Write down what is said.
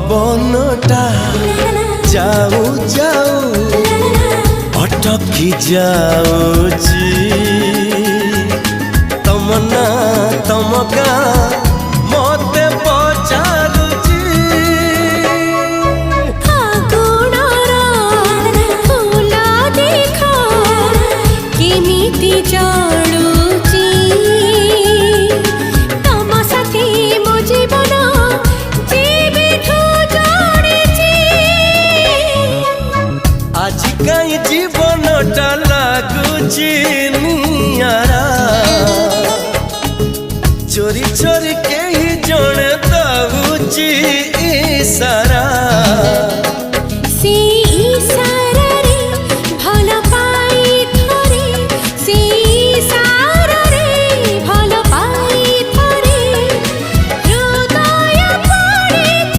पवनटा जाऊ जाऊ अटकी जाऊची तमना तमका मते पचारुची फूला देखा केमिति जाणुची तम साथी मो जीवन जीविठू जाणिची आज कहीं जीवनटा लागुची नियारा चोरी चोरी के ही जने दउची इशारा